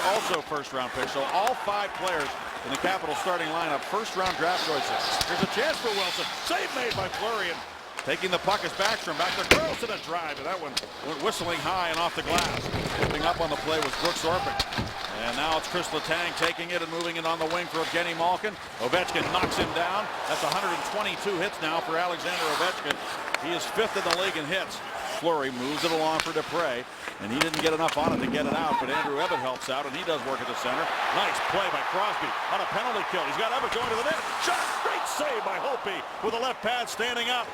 also first-round picks. So all 5 players in the Capitals starting lineup, first-round draft choices. There's a chance for Wilson. Save made by Fleury. And taking the puck is Backstrom. Back to Carlson, a drive. And that one went whistling high and off the glass. Moving up on the play was Brooks Orpik. And now it's Chris Letang taking it and moving it on the wing for Evgeny Malkin. Ovechkin knocks him down. That's 122 hits now for Alexander Ovechkin. He is 5th in the league in hits. Fleury moves it along for Dupre, and he didn't get enough on it to get it out, but Andrew Ebbett helps out, and he does work at the center. Nice play by Crosby on a penalty kill. He's got Ebbett going to the net. Shot! Great save by Holtby with a left pad standing up.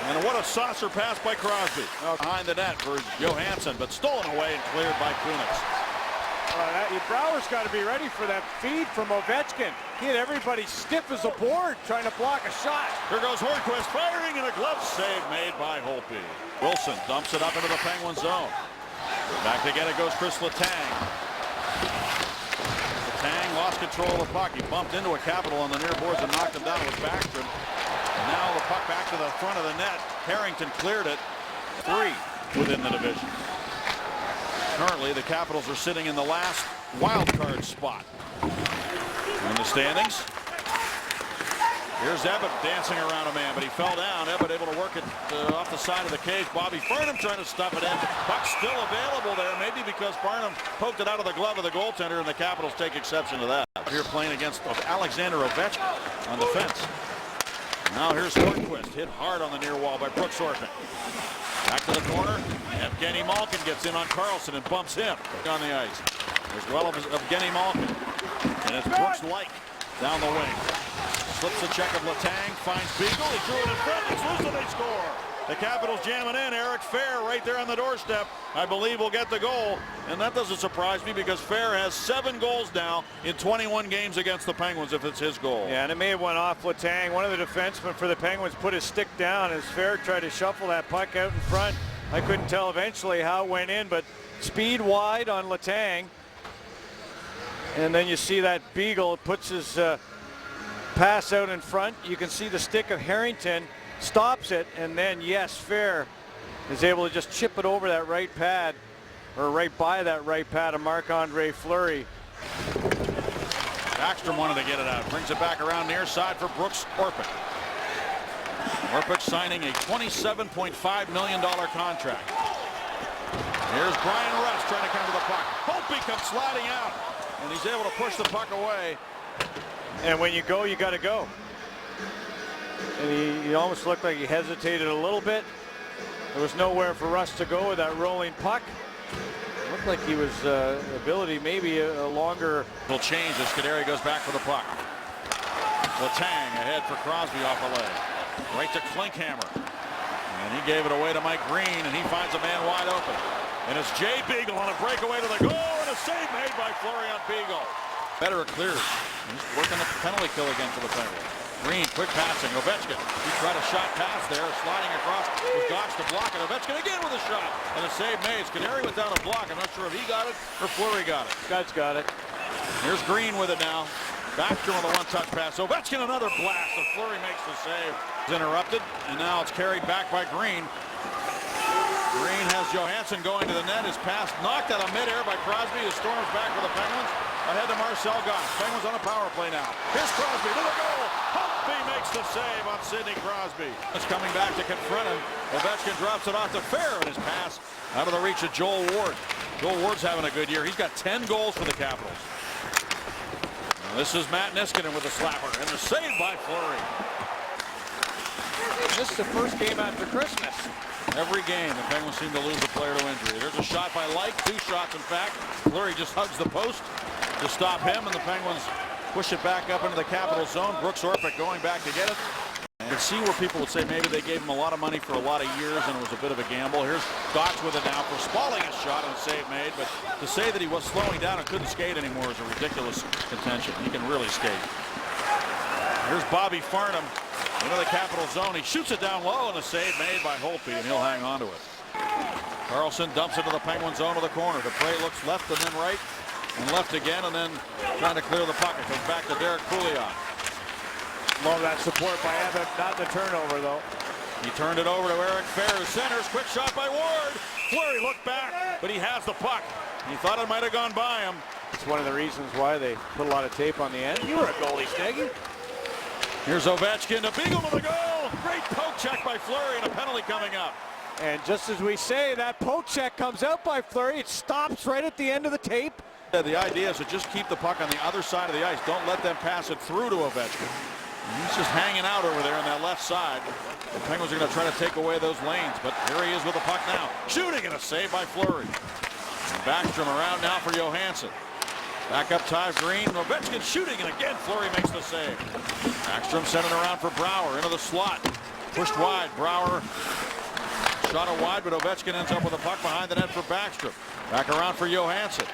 And what a saucer pass by Crosby. Behind the net for Johansson, but stolen away and cleared by Kunitz. Brouwer's got to be ready for that feed from Ovechkin. He had everybody stiff as a board trying to block a shot. Here goes Hornqvist firing, and a glove save made by Holtby. Wilson dumps it up into the Penguin zone. Back to get it goes Chris Letang. Letang lost control of the puck. He bumped into a Capital on the near boards and knocked him down. It was Backstrom. And now the puck back to the front of the net. Harrington cleared it. 3 within the division. Currently, the Capitals are sitting in the last wild card spot in the standings. Here's Ebbett dancing around a man, but he fell down. Ebbett able to work it off the side of the cage. Bobby Farnham trying to stuff it in. Puck still available there, maybe because Farnham poked it out of the glove of the goaltender, and the Capitals take exception to that. Here playing against Alexander Ovechkin on the fence. Now here's Hornqvist, hit hard on the near wall by Brooks Orpik. Back to the corner. Evgeny Malkin gets in on Carlson and bumps him on the ice. There's Evgeny Malkin. And it's Brooks Light down the wing. Slips the check of Letang, finds Beagle. He threw it in front. It's loose and they score. The Capitals jamming in. Eric Fehr right there on the doorstep, I believe, will get the goal. And that doesn't surprise me because Fehr has 7 goals now in 21 games against the Penguins if it's his goal. Yeah, and it may have went off Letang. One of the defensemen for the Penguins put his stick down as Fehr tried to shuffle that puck out in front. I couldn't tell eventually how it went in, but speed wide on Letang. And then you see that Beagle puts his pass out in front. You can see the stick of Harrington stops it, and then yes, Fehr is able to just chip it over that right pad, or right by that right pad of Marc-Andre Fleury. Backstrom wanted to get it out, brings it back around near side for Brooks Orpik. Orpik signing a $27.5 million contract. Here's Brian Rust trying to come to the puck. Holtby comes sliding out, and he's able to push the puck away. And when you go, you got to go. And he almost looked like he hesitated a little bit. There was nowhere for Russ to go with that rolling puck. It looked like he was ability maybe a longer. Will change as Kaderi goes back for the puck. Letang ahead for Crosby off the leg. Right to Klinkhammer. And he gave it away to Mike Green, and he finds a man wide open. And it's Jay Beagle on a breakaway to the goal, and a save made by Fleury on Beagle. Better it clears. He's working the penalty kill again for the Penguins. Green, quick passing. Ovechkin. He tried a shot pass there, sliding across with Gox to block it. Ovechkin again with a shot, and a save made. Kaderi went down a block. I'm not sure if he got it or Fleury got it. God's got it. Here's Green with it now. Backstrom with a one-touch pass. Ovechkin another blast. So Fleury makes the save. It's interrupted, and now it's carried back by Green. Green has Johansson going to the net. His pass knocked out of midair by Crosby, who storms back for the Penguins. Ahead to Marcel Goss. Penguins on a power play now. Here's Crosby to the goal. Holtby makes the save on Sidney Crosby. It's coming back to confront him. Ovechkin drops it off to Fehr, and his pass out of the reach of Joel Ward. Joel Ward's having a good year. He's got 10 goals for the Capitals. Now this is Matt Niskanen with a slapper, and the save by Fleury. This is the first game after Christmas. Every game, the Penguins seem to lose a player to injury. There's a shot by Light, 2 shots in fact. Fleury just hugs the post to stop him, and the Penguins push it back up into the Capital zone. Brooks Orpik going back to get it. You can see where people would say maybe they gave him a lot of money for a lot of years and it was a bit of a gamble. Here's Gox with it now for Spalling a shot and a save made, but to say that he was slowing down and couldn't skate anymore is a ridiculous contention. He can really skate. Here's Bobby Farnham into the Capital zone. He shoots it down low, and a save made by Holtby, and he'll hang on to it. Carlson dumps it to the Penguin zone of the corner. Dupre looks left and then right, and left again, and then trying to clear the puck. It comes back to Derek Pouliot. Love that support by Ebbett, not the turnover though. He turned it over to Eric Fehr, who centers. Quick shot by Ward. Fleury looked back, but he has the puck. He thought it might have gone by him. It's one of the reasons why they put a lot of tape on the end. You were a goalie, Steggy. Here's Ovechkin, a beagle to the goal. Great poke check by Fleury, and a penalty coming up. And just as we say, that poke check comes out by Fleury. It stops right at the end of the tape. Yeah, the idea is to just keep the puck on the other side of the ice. Don't let them pass it through to Ovechkin. He's just hanging out over there on that left side. The Penguins are going to try to take away those lanes, but here he is with the puck now. Shooting, and a save by Fleury. And Backstrom around now for Johansson. Back up Ty Green. Ovechkin shooting, and again Fleury makes the save. Backstrom sending around for Brouwer into the slot. Pushed wide. Brouwer shot it wide, but Ovechkin ends up with a puck behind the net for Backstrom. Back around for Johansson.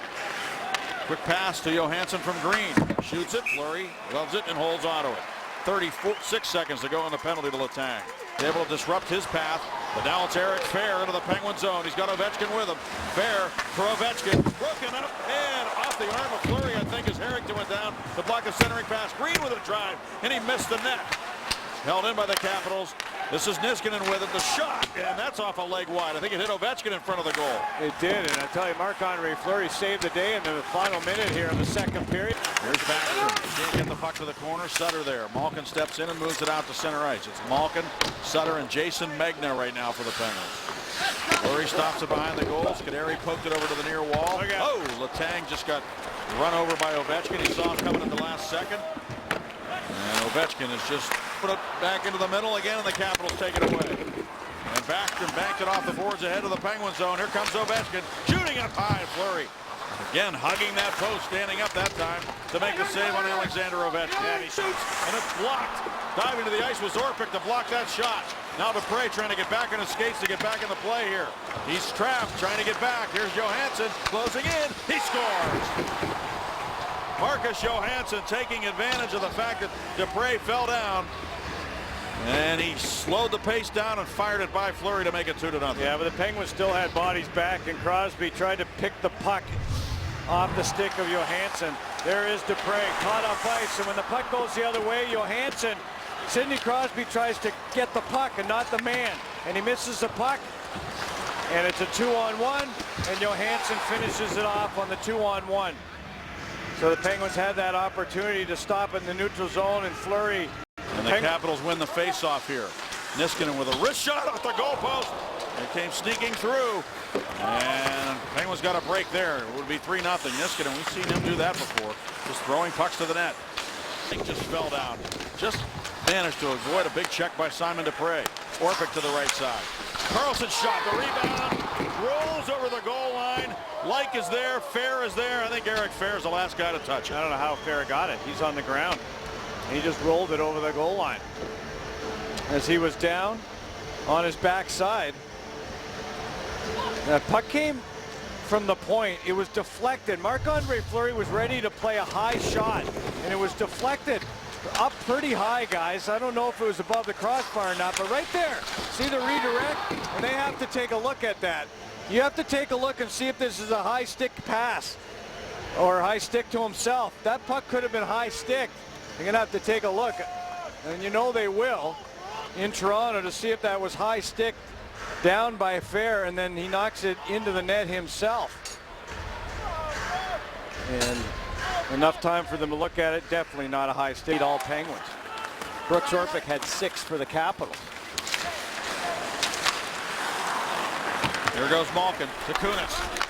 Quick pass to Johansson from Green. Shoots it. Fleury loves it and holds onto it. 36 seconds to go on the penalty to Letang. Able to disrupt his path, but now it's Eric Fehr into the Penguin zone. He's got Ovechkin with him. Fehr for Ovechkin. Broken up and off the arm of Fleury, I think, as Harrington went down to block a centering pass. Green with a drive, and he missed the net. Held in by the Capitals. This is Niskanen with it. The shot, and that's off a leg wide. I think it hit Ovechkin in front of the goal. It did, and I tell you, Marc-Andre Fleury saved the day in the final minute here in the second period. Here's Backstrom. Can't get the puck to the corner. Sutter there. Malkin steps in and moves it out to center ice. It's Malkin, Sutter, and Jason Megna right now for the Penguins. Fleury stops it behind the goals. Kaderi poked it over to the near wall. Oh, Letang just got run over by Ovechkin. He saw him coming at the last second. And Ovechkin has just put it back into the middle again, and the Capitals take it away. And Backstrom banked it off the boards ahead of the Penguin zone. Here comes Ovechkin, shooting up high. Fleury again hugging that post, standing up that time to make the save on Alexander Ovechkin. And he shoots, and it's blocked. Diving to the ice was Orpik to block that shot. Now Dupre trying to get back on his skates to get back in the play here. He's trapped, trying to get back. Here's Johansson closing in. He scores. Marcus Johansson taking advantage of the fact that Dupre fell down. And he slowed the pace down and fired it by Fleury to make it 2-0. Yeah, but the Penguins still had bodies back, and Crosby tried to pick the puck off the stick of Johansson. There is Dupre caught off ice, and when the puck goes the other way, Johansson, Sidney Crosby tries to get the puck and not the man, and he misses the puck, and it's a 2-on-1, and Johansson finishes it off on the 2-on-1. So the Penguins had that opportunity to stop in the neutral zone, and Fleury. And the Capitals win the face-off here. Niskanen with a wrist shot off the goalpost. It came sneaking through. And Penguins got a break there. It would be 3-0. Niskanen, we've seen him do that before. Just throwing pucks to the net. He just fell down. Just managed to avoid a big check by Simon Dupre. Orpik to the right side. Carlson shot, the rebound. Rolls over the goal line. Like is there, Fehr is there. I think Eric Fehr is the last guy to touch it. I don't know how Fehr got it. He's on the ground. He just rolled it over the goal line as he was down on his backside. That puck came from the point. It was deflected. Marc-Andre Fleury was ready to play a high shot, and it was deflected up pretty high, guys. I don't know if it was above the crossbar or not, but right there, see the redirect? And they have to take a look at that. You have to take a look and see if this is a high stick pass or high stick to himself. That puck could have been high stick. You're going to have to take a look, and you know they will, in Toronto, to see if that was high stick down by Fehr, and then he knocks it into the net himself. And enough time for them to look at it. Definitely not a high stick. All Penguins. Brooks Orpik had 6 for the Capitals. Here goes Malkin to Kunitz.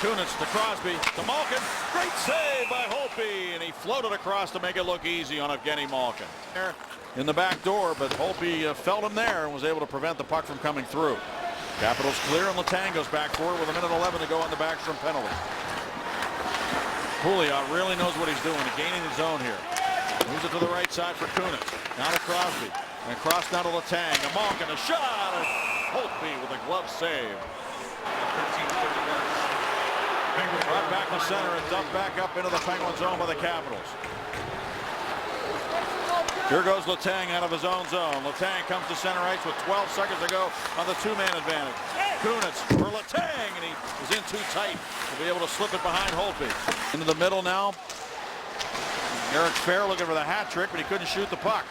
Kunitz to Crosby to Malkin. Great save by Holtby, and he floated across to make it look easy on Evgeny Malkin. In the back door, but Holtby felt him there and was able to prevent the puck from coming through. Capitals clear, and Letang goes back for it with 1:11 to go on the Backstrom penalty. Pouliot really knows what he's doing, gaining his zone here. Moves it to the right side for Kunitz. Now to Crosby. And across now to Letang. To Malkin, a shot. And Holtby with a glove save. Brought back to center and dumped back up into the Penguin zone by the Capitals. Here goes Letang out of his own zone. Letang comes to center ice with 12 seconds to go on the 2-man advantage. Kunitz for Letang, and he was in too tight to be able to slip it behind Holtby. Into the middle now. Eric Fehr looking for the hat trick, but he couldn't shoot the puck.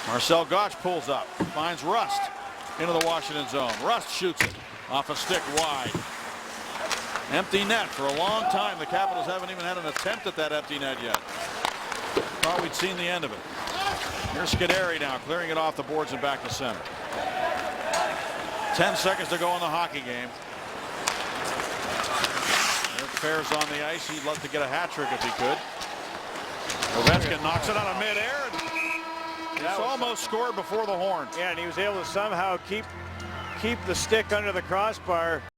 Marcel Goc pulls up, finds Rust into the Washington zone. Rust shoots it off a stick wide. Empty net for a long time. The Capitals haven't even had an attempt at that empty net yet. Thought we'd seen the end of it. Here's Scuderi now clearing it off the boards and back to center. 10 seconds to go in the hockey game. Eric Fehr's on the ice. He'd love to get a hat trick if he could. Ovechkin knocks it out of midair. It's almost scored before the horn. Yeah, and he was able to somehow keep the stick under the crossbar.